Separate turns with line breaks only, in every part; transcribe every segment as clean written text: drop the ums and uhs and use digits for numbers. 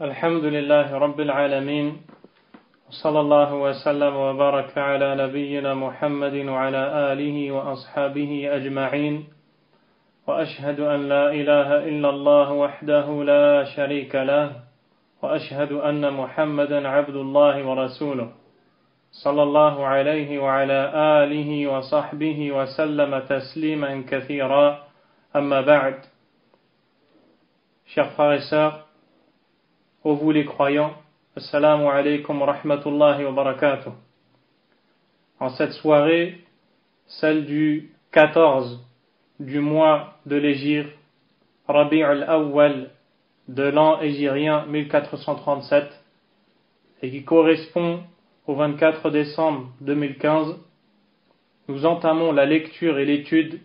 الحمد لله رب العالمين وصلى الله وسلم وبارك على نبينا محمد وعلى آله وأصحابه أجمعين وأشهد أن لا إله إلا الله وحده لا شريك له وأشهد أن محمدا عبد الله ورسوله صلى الله عليه وعلى آله وصحبه وسلم تسليما كثيرا أما بعد. Chers frères et sœurs, ô vous les croyants, assalamu alaikum wa rahmatullahi wa barakatuh. En cette soirée, celle du 14 du mois de l'Hégire, Rabi' al-Awwal de l'an hégirien 1437, et qui correspond au 24 décembre 2015, nous entamons la lecture et l'étude,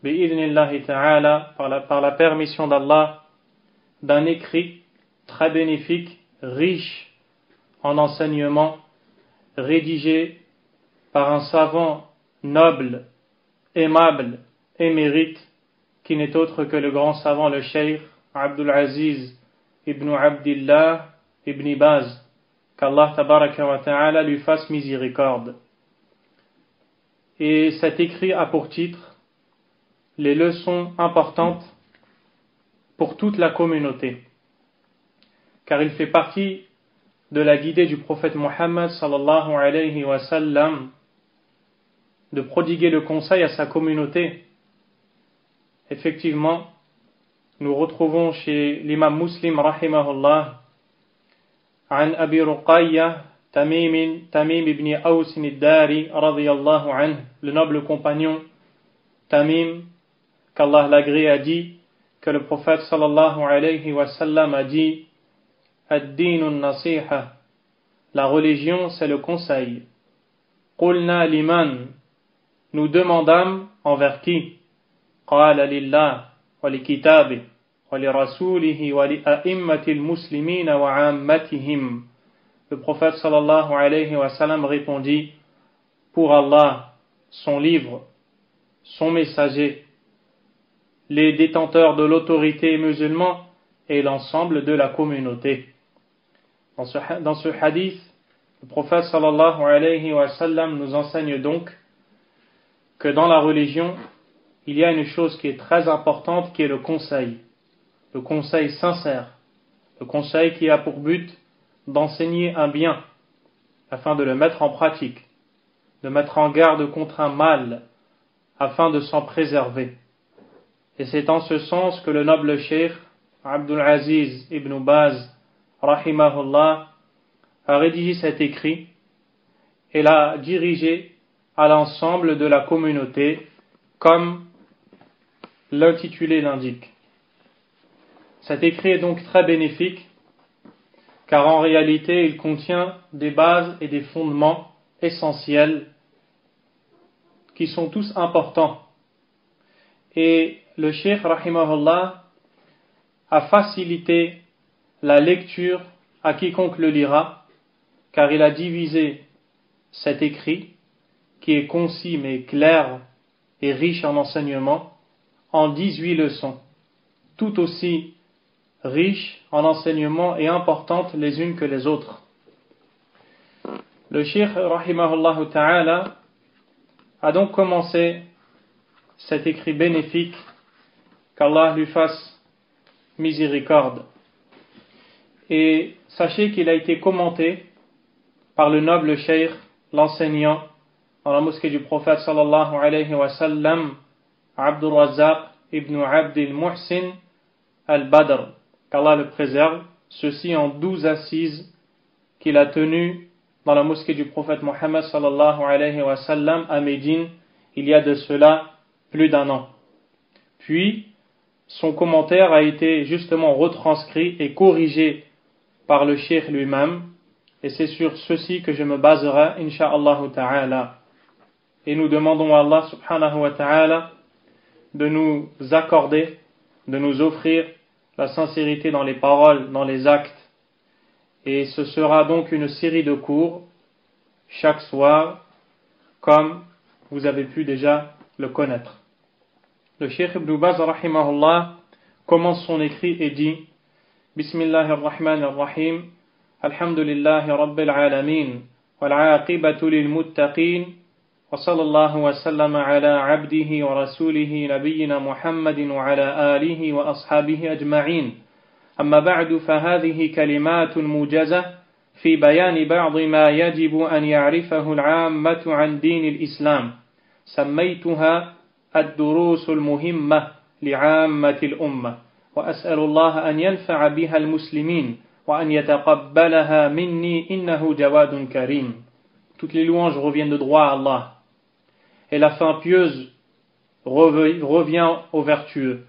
bi'idhnillahi ta'ala, par la permission d'Allah, d'un écrit très bénéfique, riche en enseignements, rédigé par un savant noble, aimable, émérite, qui n'est autre que le grand savant, le cheikh Abdul Aziz ibn Abdillah ibn Baz, qu'Allah tabaraka wa ta'ala lui fasse miséricorde. Et cet écrit a pour titre les leçons importantes pour toute la communauté, car il fait partie de la guidée du prophète Mohammed sallallahu alayhi wa sallam de prodiguer le conseil à sa communauté. Effectivement, nous retrouvons chez l'imam Muslim rahimahullah عن أبي رقية تميم ibn أوس الداري رضي الله عنه, le noble compagnon Tamim, qu'Allah l'agrée, a dit que le prophète sallallahu alayhi wa sallam a dit: ad-din an-nasiha, la religion c'est le conseil. Qulna liman, nous demandâmes envers qui? Qala lillah wa li kitabihi wa li rasulihi wa li a'immatil muslimina wa 'ammatihim. Le prophète sallallahu alayhi wa sallam répondit: pour Allah, son livre, son messager, les détenteurs de l'autorité musulmans et l'ensemble de la communauté. Dans ce hadith, le prophète sallallahu alayhi wa sallam nous enseigne donc que dans la religion, il y a une chose qui est très importante, qui est le conseil sincère, le conseil qui a pour but d'enseigner un bien afin de le mettre en pratique, de mettre en garde contre un mal afin de s'en préserver. Et c'est en ce sens que le noble cheikh Abdul Aziz ibn Baz rahimahullah a rédigé cet écrit et l'a dirigé à l'ensemble de la communauté comme l'intitulé l'indique. Cet écrit est donc très bénéfique car en réalité il contient des bases et des fondements essentiels qui sont tous importants. Et le cheikh rahimahullah a facilité la lecture à quiconque le lira, car il a divisé cet écrit, qui est concis mais clair et riche en enseignements, en 18 leçons, tout aussi riches en enseignements et importantes les unes que les autres. Le cheikh rahimahullah ta'ala a donc commencé cet écrit bénéfique, qu'Allah lui fasse miséricorde. Et sachez qu'il a été commenté par le noble cheikh, l'enseignant dans la mosquée du prophète sallallahu alayhi wa sallam, Abdul Razzaq ibn Abdil Muhsin al-Badr, qu'Allah le préserve, ceci en 12 assises qu'il a tenues dans la mosquée du prophète Mohammed sallallahu alayhi wa sallam à Médine, il y a de cela plus d'un an. Puis, son commentaire a été justement retranscrit et corrigé par le cheikh lui-même, et c'est sur ceci que je me baserai, insha'Allah ta'ala. Et nous demandons à Allah subhanahu wa ta'ala de nous accorder, de nous offrir la sincérité dans les paroles, dans les actes. Et ce sera donc une série de cours chaque soir, comme vous avez pu déjà le connaître. Le cheikh Ibn Baz rahimahullah commence son écrit et dit بسم الله الرحمن الرحيم الحمد لله رب العالمين والعاقبة للمتقين وصلى الله وسلم على عبده ورسوله نبينا محمد وعلى آله وأصحابه أجمعين أما بعد فهذه كلمات موجزة في بيان بعض ما يجب أن يعرفه العامة عن دين الإسلام سميتها الدروس المهمة لعامة الأمة وأسأل الله أن ينفع بها المسلمين وأن يتقبلها مني إنه جواد كريم. Toutes les louanges reviennent de droit à Allah et la fin pieuse revient aux vertueux.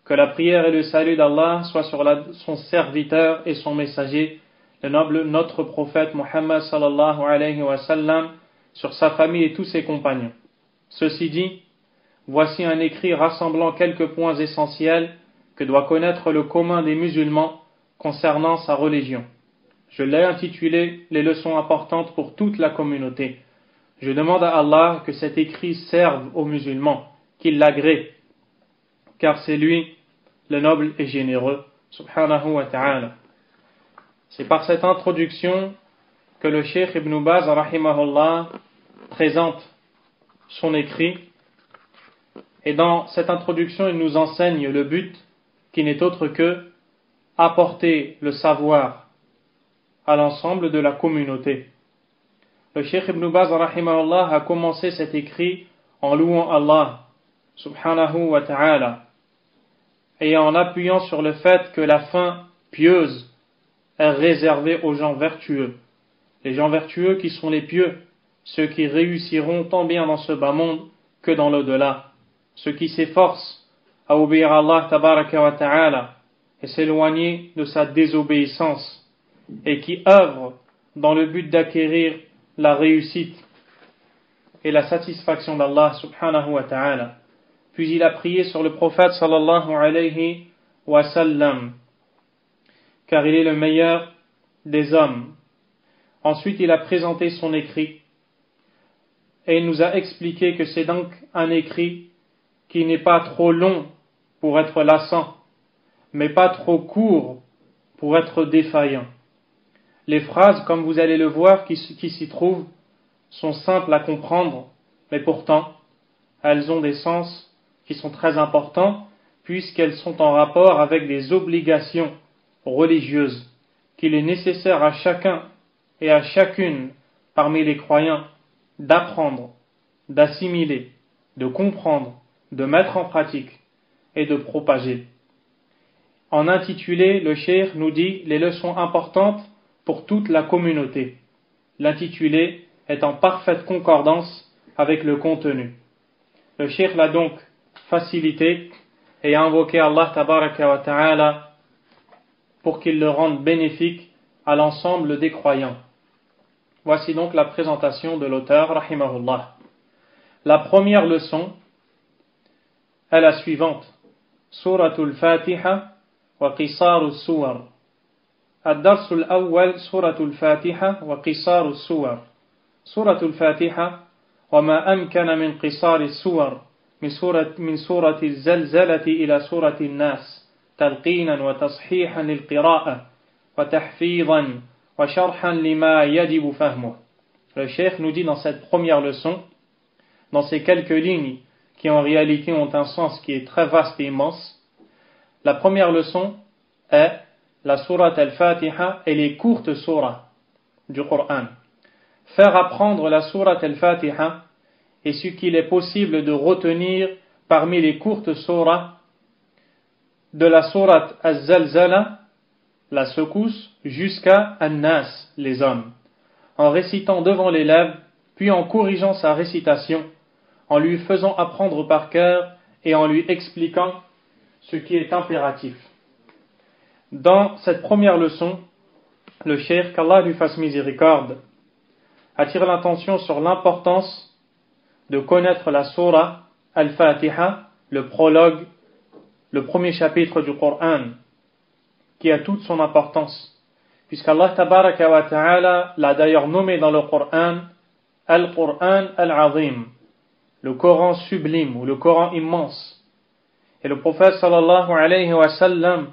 Que la prière et le salut d'Allah soient sur son serviteur et son messager, le noble notre prophète Muhammad sallallahu alayhi wa sallam, sur sa famille et tous ses compagnons. Ceci dit, voici un écrit rassemblant quelques points essentiels que doit connaître le commun des musulmans concernant sa religion. Je l'ai intitulé « Les leçons importantes pour toute la communauté ». Je demande à Allah que cet écrit serve aux musulmans, qu'il l'agrée, car c'est lui le noble et généreux, subhanahu wa ta'ala. C'est par cette introduction que le Cheikh Ibn Baz, rahimahullah, présente son écrit. Et dans cette introduction, il nous enseigne le but qui n'est autre que apporter le savoir à l'ensemble de la communauté. Le Cheikh Ibn Baz, rahimahullah, a commencé cet écrit en louant Allah, subhanahu wa ta'ala, et en appuyant sur le fait que la fin pieuse est réservée aux gens vertueux. Les gens vertueux qui sont les pieux, ceux qui réussiront tant bien dans ce bas monde que dans l'au-delà, ceux qui s'efforcent à obéir à Allah tabaraka wa ta'ala et s'éloigner de sa désobéissance et qui œuvrent dans le but d'acquérir la réussite et la satisfaction d'Allah subhanahu wa ta'ala. Puis il a prié sur le prophète sallallahu alayhi wa sallam, car il est le meilleur des hommes. Ensuite il a présenté son écrit et il nous a expliqué que c'est donc un écrit qui n'est pas trop long pour être lassant, mais pas trop court pour être défaillant. Les phrases, comme vous allez le voir, qui s'y trouvent, sont simples à comprendre, mais pourtant, elles ont des sens qui sont très importants, puisqu'elles sont en rapport avec des obligations religieuses qu'il est nécessaire à chacun et à chacune parmi les croyants d'apprendre, d'assimiler, de comprendre, de mettre en pratique et de propager. En intitulé, le cheikh nous dit les leçons importantes pour toute la communauté. L'intitulé est en parfaite concordance avec le contenu. Le cheikh l'a donc facilité et a invoqué Allah tabaraka wa ta'ala pour qu'il le rende bénéfique à l'ensemble des croyants. Voici donc la présentation de l'auteur, rahimahullah. La première leçon est la suivante. Suratul Fatiha wa qisaru suwar. الدرس الأول سورة الفاتحة وقصار السور. سورة الفاتحة وما أمكن من قصار السور من سورة الزلزلة إلى سورة الناس تلقينا وتصحيحا للقراءة وتحفيظا وشرحا لما يجب فهمه. Le cheikh nous dit dans cette première leçon, dans ces quelques lignes qui en réalité ont un sens qui est très vaste et immense, la première leçon est la sourate al-Fatiha et les courtes sourates du Coran. Faire apprendre la sourate al-Fatiha est ce qu'il est possible de retenir parmi les courtes sourates de la sourate al-Zalzala, la secousse, jusqu'à An-Nas, les hommes, en récitant devant l'élève, puis en corrigeant sa récitation, en lui faisant apprendre par cœur et en lui expliquant ce qui est impératif. Dans cette première leçon, le cheikh, qu'Allah lui fasse miséricorde, attire l'attention sur l'importance de connaître la sourate Al-Fatiha, le prologue, le premier chapitre du Coran, qui a toute son importance, puisqu'Allah tabaraka wa ta'ala l'a d'ailleurs nommé dans le Coran Al-Quran Al-Azim, le Coran sublime ou le Coran immense. Et le prophète sallallahu alayhi wa sallam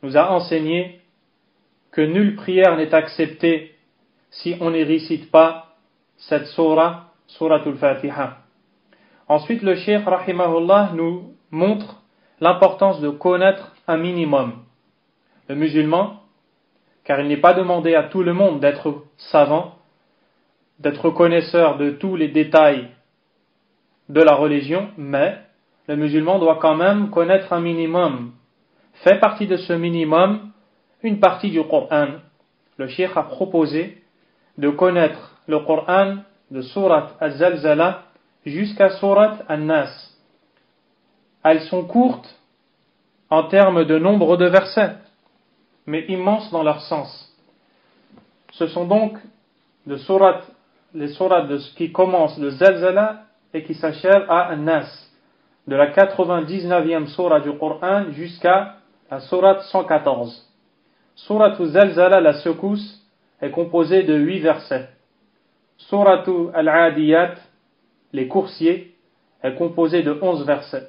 nous a enseigné que nulle prière n'est acceptée si on ne récite pas cette sourate al-Fatiha. Ensuite, le Cheikh rahimahullah nous montre l'importance de connaître un minimum. Le musulman, car il n'est pas demandé à tout le monde d'être savant, d'être connaisseur de tous les détails de la religion, mais le musulman doit quand même connaître un minimum. Fait partie de ce minimum une partie du Coran. Le Cheikh a proposé de connaître le Coran de sourate Al-Zalzala jusqu'à sourate An-Nas. Elles sont courtes en termes de nombre de versets, mais immenses dans leur sens. Ce sont donc les sourates qui commencent de Zalzala et qui s'achèvent à An-Nas, de la 99e sourate du Coran jusqu'à la sourate 114. Sourate Zalzala, la secousse, est composée de 8 versets. Sourate Al-Adiyat, les coursiers, est composée de 11 versets.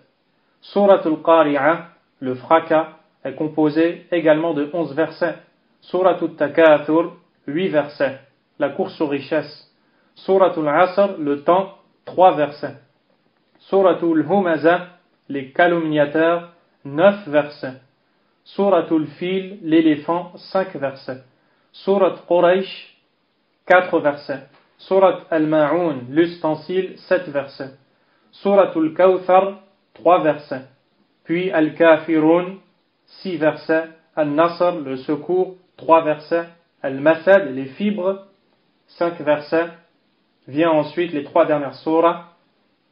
Sourate Al-Qari'ah, le fracas, est composée également de 11 versets. Sourate Al-Takathur, 8 versets. La course aux richesses. Sourate Al-Asr, le temps, 3 versets. Sourate Al-Humaza, les calomniateurs, 9 versets. Sourate Al-Fil, l'éléphant, 5 versets. Sourate Quraysh, 4 versets. Sourate Al-Ma'un, l'ustensile, 7 versets. Sourate Al-Kawthar, 3 versets. Puis Al-Kafirun, 6 versets. Al-Nasr, le secours, 3 versets. Al-Masad, les fibres, 5 versets. Vient ensuite les 3 dernières sourates.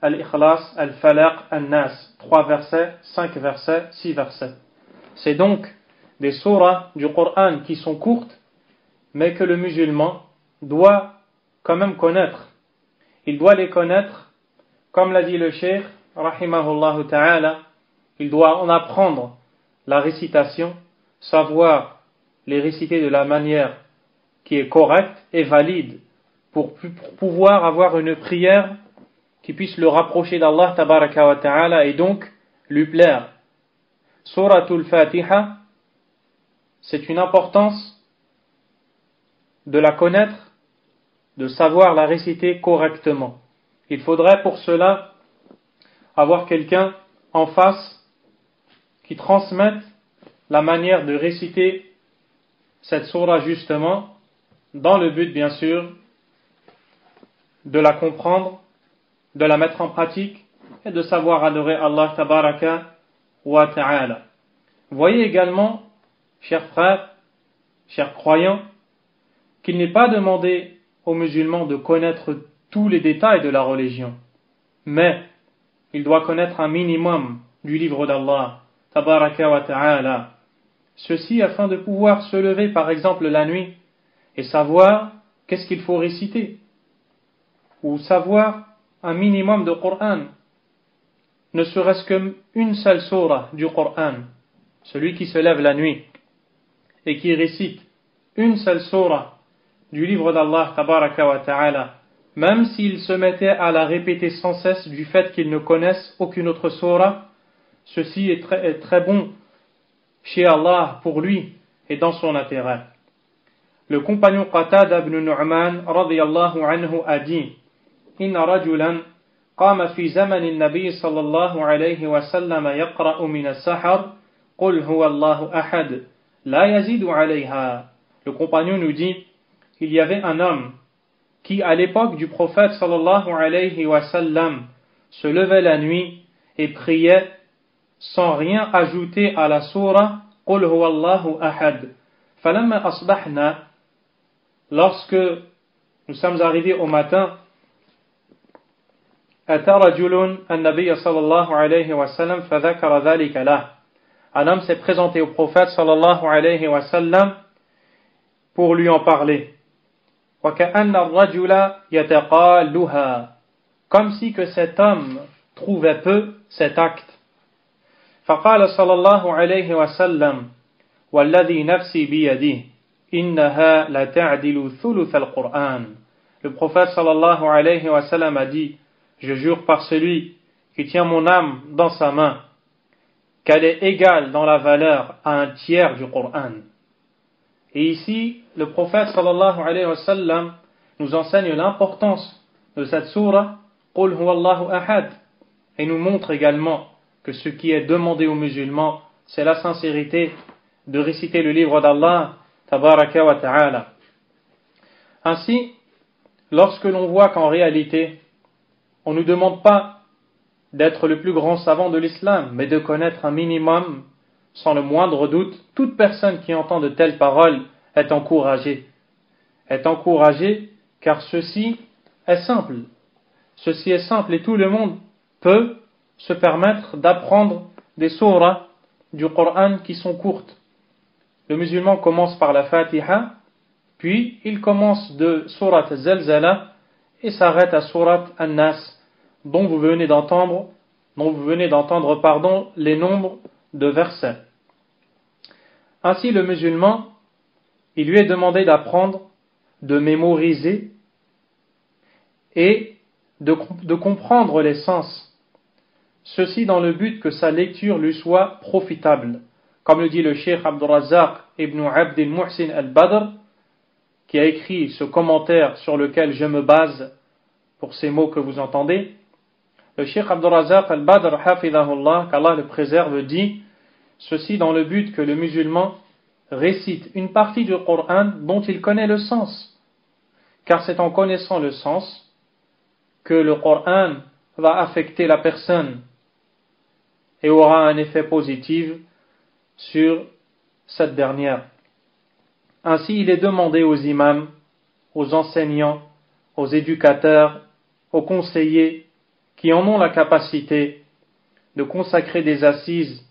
Al-Ikhlas, Al-Falaq, Al-Nas, 3 versets, 5 versets, 6 versets. C'est donc des sourates du Coran qui sont courtes, mais que le musulman doit quand même connaître. Il doit les connaître, comme l'a dit le Cheikh, rahimahullah ta'ala, il doit en apprendre la récitation, savoir les réciter de la manière qui est correcte et valide pour pouvoir avoir une prière qui puisse le rapprocher d'Allah tabaraka wa ta'ala et donc lui plaire. Suratul Fatiha, c'est une importance de la connaître, de savoir la réciter correctement. Il faudrait pour cela avoir quelqu'un en face qui transmette la manière de réciter cette sourate justement, dans le but bien sûr de la comprendre, de la mettre en pratique et de savoir adorer Allah tabaraka wa ta'ala. Voyez également, chers frères, chers croyants, qu'il n'est pas demandé aux musulmans de connaître tous les détails de la religion, mais il doit connaître un minimum du livre d'Allah tabaraka wa ta'ala. Ceci afin de pouvoir se lever par exemple la nuit et savoir qu'est-ce qu'il faut réciter, ou savoir un minimum de Coran, ne serait-ce qu'une seule sourate du Coran. Celui qui se lève la nuit et qui récite une seule sourate du livre d'Allah tabaraka wa ta'ala, même s'il se mettait à la répéter sans cesse du fait qu'il ne connaisse aucune autre sourate, ceci est très bon chez Allah pour lui et dans son intérêt. Le compagnon Qatada ibn Nu'man radiyallahu anhu a dit: Inna rajulan qama fi zaman an-nabi sallallahu alayhi wa sallam yaqra'u min as-sahar qul huwa Allahu ahad la yazidu alayha. Le compagnon nous dit: il y avait un homme qui à l'époque du prophète sallallahu alayhi wa sallam se levait la nuit et priait sans rien ajouter à la sourate qul huwa Allahu ahad. Falamma asbahna, lorsque nous sommes arrivés au matin, ata rajulun an-nabiy sallallahu alayhi wa sallam fadhakara dhalika lah. Un homme s'est présenté au prophète sallallahu alayhi wa sallam pour lui en parler. Wa ka'anna ar-rajula yataqalluha, comme si que cet homme trouvait peu cet acte. فقال صلى الله عليه وسلم والذي نفسي بيده إنها لتعدل ثلث القرآن. Le prophète sallallahu alayhi wa sallam a dit: je jure par celui qui tient mon âme dans sa main qu'elle est égale dans la valeur à un tiers du Coran. Et ici, le prophète sallallahu alayhi wa sallam nous enseigne l'importance de cette sourate Qul huwallahu ahad et nous montre également que ce qui est demandé aux musulmans, c'est la sincérité de réciter le livre d'Allah tabaraka wa ta'ala. Ainsi, lorsque l'on voit qu'en réalité, on ne nous demande pas d'être le plus grand savant de l'islam, mais de connaître un minimum, sans le moindre doute, toute personne qui entend de telles paroles est encouragée. Est encouragée car ceci est simple. Ceci est simple et tout le monde peut se permettre d'apprendre des sourates du Coran qui sont courtes. Le musulman commence par la Fatiha, puis il commence de sourate Zalzala et s'arrête à sourate An-Nas, dont vous venez d'entendre les nombres de versets. Ainsi, le musulman, il lui est demandé d'apprendre, de mémoriser et de comprendre les sens. Ceci dans le but que sa lecture lui soit profitable. Comme le dit le Cheikh Abdurrazzaq ibn Abd al-Muhsin al-Badr, qui a écrit ce commentaire sur lequel je me base pour ces mots que vous entendez. Le Cheikh Abdurrazzaq al-Badr, hafidhahullah, qu'Allah le préserve, dit ceci dans le but que le musulman récite une partie du Coran dont il connaît le sens. Car c'est en connaissant le sens que le Coran va affecter la personne et aura un effet positif sur cette dernière. Ainsi, il est demandé aux imams, aux enseignants, aux éducateurs, aux conseillers qui en ont la capacité de consacrer des assises,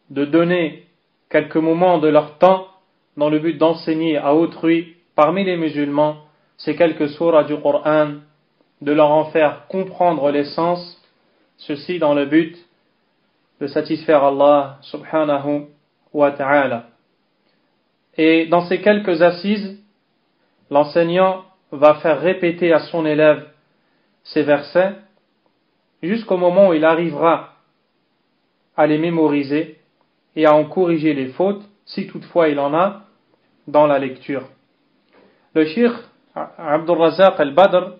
de donner quelques moments de leur temps dans le but d'enseigner à autrui parmi les musulmans ces quelques sourates du Coran, de leur en faire comprendre l'essence, ceci dans le but de satisfaire Allah subhanahu wa ta'ala. Et dans ces quelques assises, l'enseignant va faire répéter à son élève ces versets jusqu'au moment où il arrivera à les mémoriser et à en corriger les fautes, si toutefois il en a, dans la lecture. Le Cheikh Abdurrazzaq al-Badr,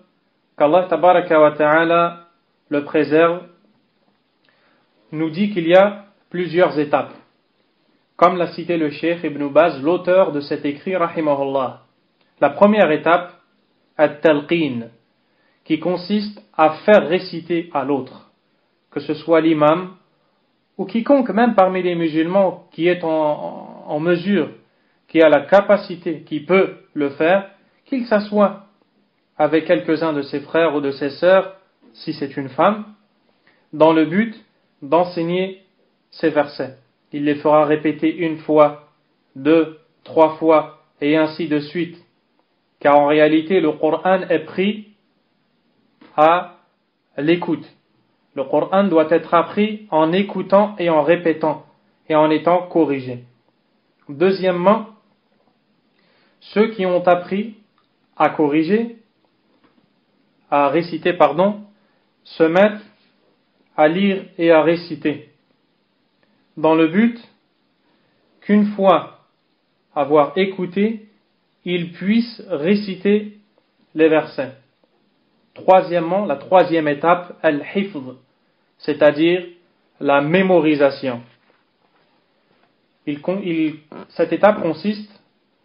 qu'Allah tabaraka wa ta'ala le préserve, nous dit qu'il y a plusieurs étapes. Comme l'a cité le Cheikh Ibn Baz, l'auteur de cet écrit, rahimahullah. La première étape, at-talqin, qui consiste à faire réciter à l'autre, que ce soit l'imam ou quiconque, même parmi les musulmans, qui est en mesure, qui a la capacité, qui peut le faire, qu'il s'assoie avec quelques-uns de ses frères ou de ses sœurs, si c'est une femme, dans le but d'enseigner ces versets. Il les fera répéter une fois, 2, 3 fois, et ainsi de suite. Car en réalité, le Coran est pris à l'écoute. Le Coran doit être appris en écoutant et en répétant, et en étant corrigé. Deuxièmement, ceux qui ont appris à corriger, à réciter, se mettent à lire et à réciter, dans le but qu'une fois avoir écouté, ils puissent réciter les versets. Troisièmement, la troisième étape, al-hifz, c'est-à-dire la mémorisation. Cette étape consiste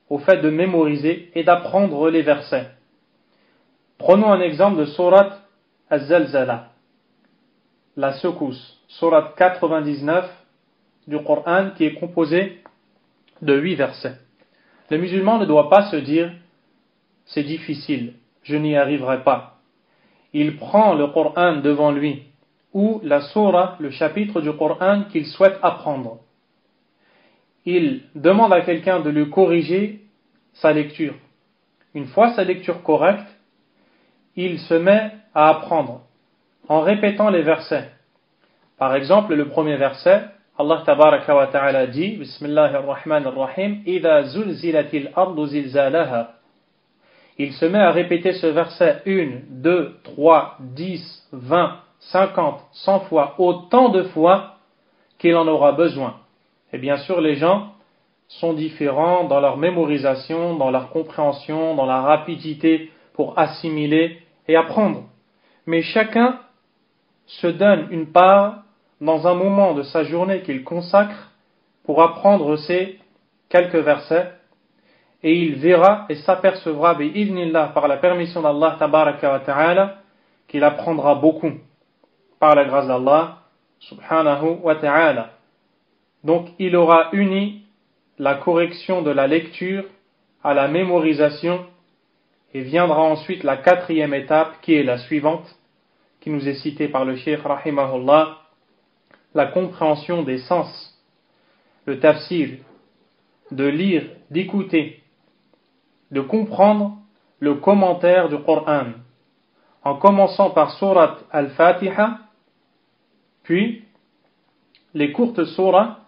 au fait de mémoriser et d'apprendre les versets. Prenons un exemple de sourate Az-Zalzala, la secousse, sourate 99 du Coran, qui est composée de 8 versets. Le musulman ne doit pas se dire c'est difficile, je n'y arriverai pas. Il prend le Coran devant lui, ou la sourate, le chapitre du Coran qu'il souhaite apprendre. Il demande à quelqu'un de lui corriger sa lecture. Une fois sa lecture correcte, il se met à apprendre en répétant les versets. Par exemple, le premier verset, Allah tabaraka wa ta'ala dit, Bismillahir Rahmanir Rahim, Idha zulzilatil ardu zilzalaha. Il se met à répéter ce verset 1, 2, 3, 10, 20, 50, 100 fois, autant de fois qu'il en aura besoin. Et bien sûr, les gens sont différents dans leur mémorisation, dans leur compréhension, dans la rapidité pour assimiler et apprendre. Mais chacun se donne une part dans un moment de sa journée qu'il consacre pour apprendre ces quelques versets, et il verra et s'apercevra bi'idhnillah, par la permission d'Allah tabaraka wa ta'ala, qu'il apprendra beaucoup par la grâce d'Allah subhanahu wa ta'ala. Donc il aura uni la correction de la lecture à la mémorisation, et viendra ensuite la quatrième étape qui est la suivante, qui nous est citée par le Cheikh rahimahullah, la compréhension des sens, le tafsir, de lire, d'écouter, de comprendre le commentaire du Coran, en commençant par Surat Al-Fatiha, puis les courtes surahs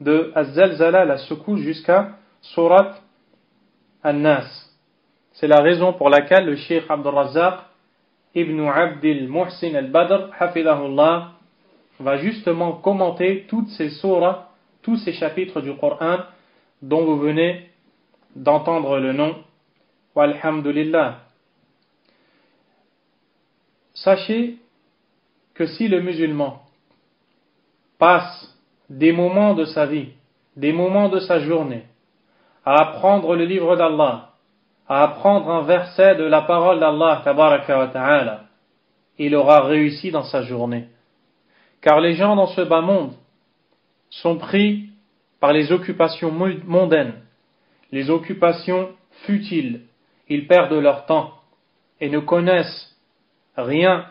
de Az-Zalzala, la secousse, jusqu'à Surat An-Nas. C'est la raison pour laquelle le Cheikh Abdul Razzaq Ibn Abdil Muhsin al-Badr, hafidahullah, va justement commenter toutes ces surahs, tous ces chapitres du Coran dont vous venez d'entendre le nom. Walhamdulillah. Sachez que si le musulman passe des moments de sa vie, des moments de sa journée, à apprendre le livre d'Allah, à apprendre un verset de la parole d'Allah tabaraka wa ta'ala, il aura réussi dans sa journée. Car les gens dans ce bas monde sont pris par les occupations mondaines, les occupations futiles. Ils perdent leur temps et ne connaissent rien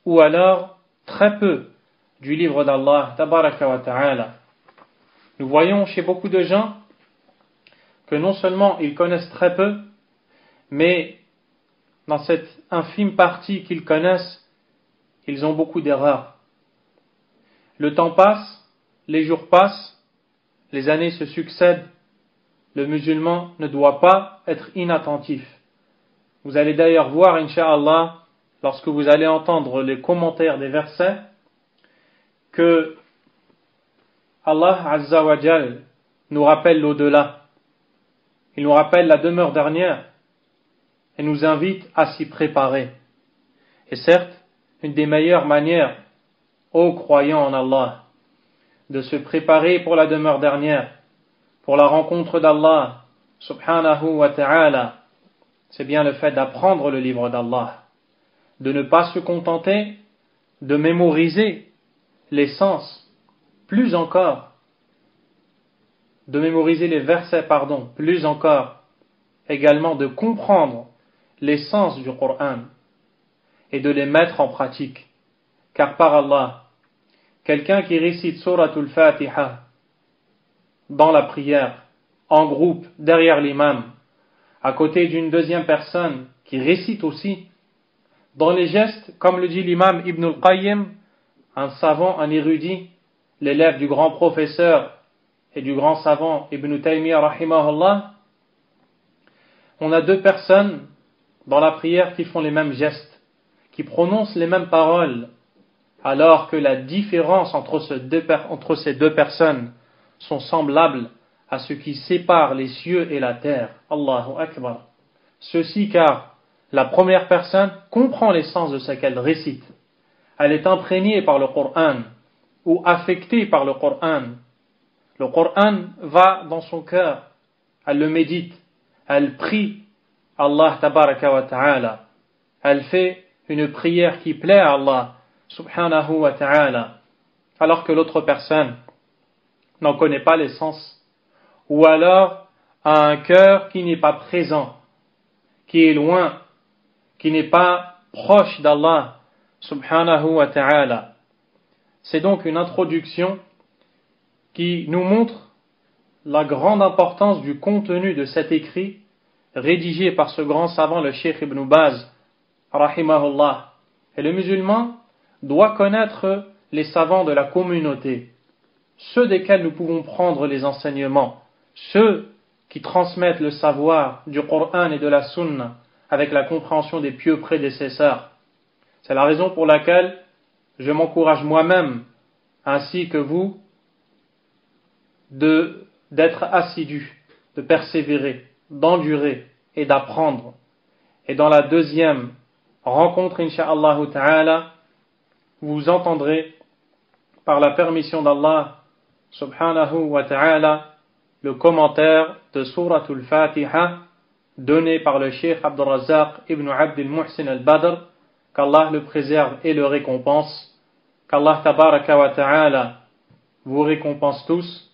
ou alors très peu du livre d'Allah tabaraka wa ta'ala. Nous voyons chez beaucoup de gens que non seulement ils connaissent très peu, mais dans cette infime partie qu'ils connaissent, ils ont beaucoup d'erreurs. Le temps passe, les jours passent, les années se succèdent. Le musulman ne doit pas être inattentif. Vous allez d'ailleurs voir, incha'Allah, lorsque vous allez entendre les commentaires des versets, que Allah Azza wa Jal nous rappelle l'au-delà. Il nous rappelle la demeure dernière et nous invite à s'y préparer. Et certes, une des meilleures manières, ô croyants en Allah, de se préparer pour la demeure dernière, pour la rencontre d'Allah subhanahu wa ta'ala, c'est bien le fait d'apprendre le livre d'Allah, de ne pas se contenter de mémoriser les sens, plus encore, de mémoriser les versets, plus encore, également de comprendre les sens du Coran et de les mettre en pratique. Car par Allah, quelqu'un qui récite Suratul Fatiha dans la prière, en groupe, derrière l'imam, à côté d'une deuxième personne qui récite aussi, dans les gestes, comme le dit l'imam Ibn al-Qayyim, un savant, un érudit, l'élève du grand professeur et du grand savant Ibn Taymiyyah rahimahullah, on a deux personnes dans la prière qui font les mêmes gestes, qui prononcent les mêmes paroles, alors que la différence entre ces deux personnes sont semblables à ce qui sépare les cieux et la terre. Allahu Akbar. Ceci car la première personne comprend l'essence de ce qu'elle récite. Elle est imprégnée par le Coran ou affectée par le Coran. Le Coran va dans son cœur. Elle le médite. Elle prie Allah tabaraka wa ta'ala. Elle fait une prière qui plaît à Allah subhanahu wa ta'ala. Alors que l'autre personne n'en connaît pas l'essence. Ou alors a un cœur qui n'est pas présent, qui est loin, qui n'est pas proche d'Allah subhanahu wa ta'ala. C'est donc une introduction qui nous montre la grande importance du contenu de cet écrit rédigé par ce grand savant, le Cheikh Ibn Baz rahimahullah. Et le musulman doit connaître les savants de la communauté, ceux desquels nous pouvons prendre les enseignements, ceux qui transmettent le savoir du Coran et de la Sunna avec la compréhension des pieux prédécesseurs. C'est la raison pour laquelle je m'encourage moi-même, ainsi que vous, de d'être assidu, de persévérer, d'endurer et d'apprendre. Et dans la deuxième rencontre, incha'Allah ta'ala, vous entendrez, par la permission d'Allah subhanahu wa ta'ala, le commentaire de Suratul Fatiha donné par le Cheikh Abdul Razzaq ibn Abd al-Muhsin al-Badr, qu'Allah le préserve et le récompense, qu'Allah tabaraka wa ta'ala vous récompense tous.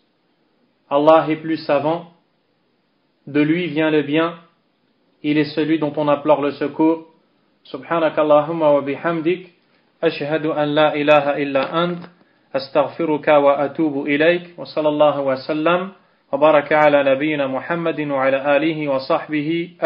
Allah est plus savant, de lui vient le bien, il est celui dont on implore le secours. Subhanakallahumma wa bihamdik, ashhadu an la ilaha illa ant, astaghfiruka wa atubu ilayk, wa sallallahu wa sallam, wa baraka ala nabiyyina Muhammadin wa ala alihi wa sahbihi.